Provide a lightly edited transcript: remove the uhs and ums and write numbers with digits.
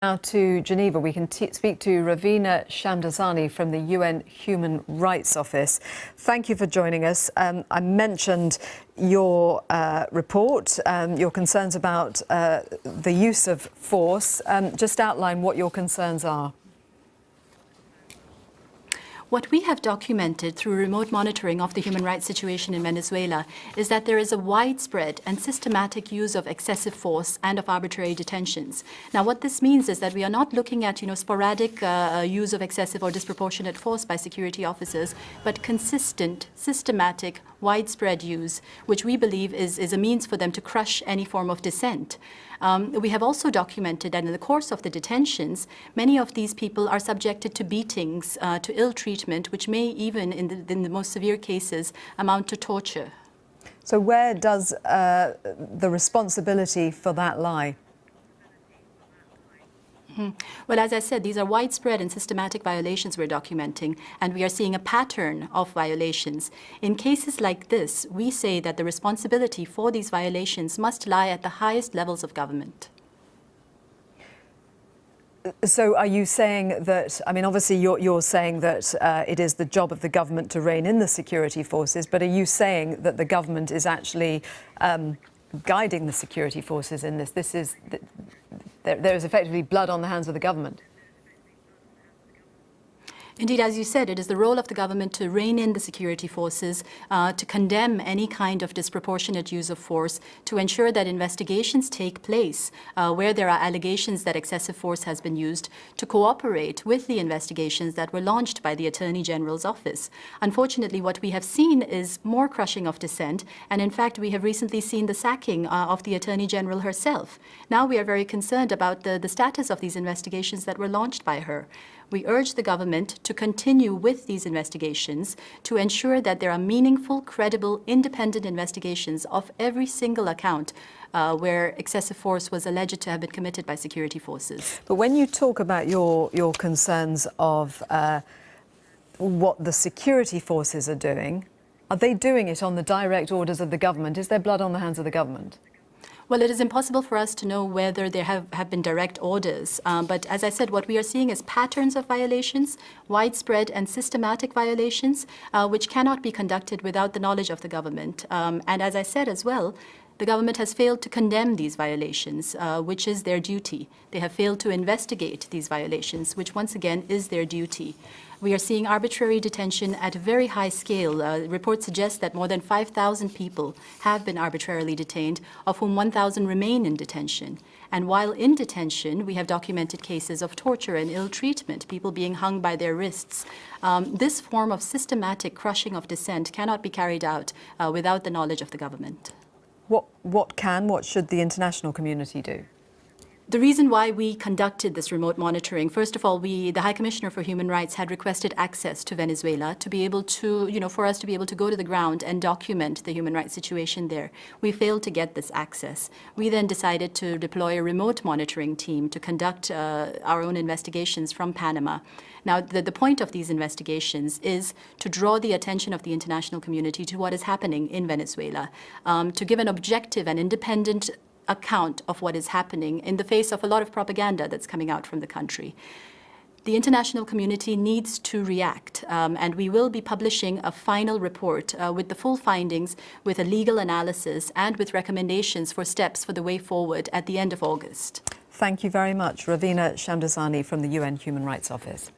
Now to Geneva, we can speak to Ravina Shamdasani from the UN Human Rights Office. Thank you for joining us. I mentioned your report, your concerns about the use of force. Just outline what your concerns are. What we have documented through remote monitoring of the human rights situation in Venezuela is that there is a widespread and systematic use of excessive force and of arbitrary detentions. Now, what this means is that we are not looking at, sporadic use of excessive or disproportionate force by security officers, but consistent, systematic, widespread use, which we believe is a means for them to crush any form of dissent. We have also documented that in the course of the detentions, many of these people are subjected to beatings, to ill treatment, which may even, in the most severe cases, amount to torture. So where does the responsibility for that lie? Well, as I said, these are widespread and systematic violations we're documenting, and we are seeing a pattern of violations. In cases like this, we say that the responsibility for these violations must lie at the highest levels of government. So are you saying that, obviously you're saying that it is the job of the government to rein in the security forces, but are you saying that the government is actually guiding the security forces in this? There is effectively blood on the hands of the government. Indeed, as you said, it is the role of the government to rein in the security forces, to condemn any kind of disproportionate use of force, to ensure that investigations take place where there are allegations that excessive force has been used, to cooperate with the investigations that were launched by the Attorney General's office. Unfortunately, what we have seen is more crushing of dissent, and in fact, we have recently seen the sacking of the Attorney General herself. Now we are very concerned about the status of these investigations that were launched by her. We urge the government to continue with these investigations to ensure that there are meaningful, credible, independent investigations of every single account where excessive force was alleged to have been committed by security forces. But when you talk about your concerns of what the security forces are doing they doing it on the direct orders of the government? Is there blood on the hands of the government? Well, it is impossible for us to know whether there have been direct orders. But as I said, what we are seeing is patterns of violations, widespread and systematic violations, which cannot be conducted without the knowledge of the government. And as I said as well, the government has failed to condemn these violations, which is their duty. They have failed to investigate these violations, which once again is their duty. We are seeing arbitrary detention at a very high scale. Reports suggest that more than 5,000 people have been arbitrarily detained, of whom 1,000 remain in detention. And while in detention, we have documented cases of torture and ill treatment, people being hung by their wrists. This form of systematic crushing of dissent cannot be carried out without the knowledge of the government. What should the international community do? The reason why we conducted this remote monitoring, first of all, the High Commissioner for Human Rights had requested access to Venezuela to be able to, for us to be able to go to the ground and document the human rights situation there. We failed to get this access. We then decided to deploy a remote monitoring team to conduct our own investigations from Panama. Now, the point of these investigations is to draw the attention of the international community to what is happening in Venezuela, to give an objective and independent account of what is happening in the face of a lot of propaganda that's coming out from the country. The international community needs to react, and we will be publishing a final report with the full findings, with a legal analysis, and with recommendations for steps for the way forward at the end of August. Thank you very much, Ravina Shamdasani from the UN Human Rights Office.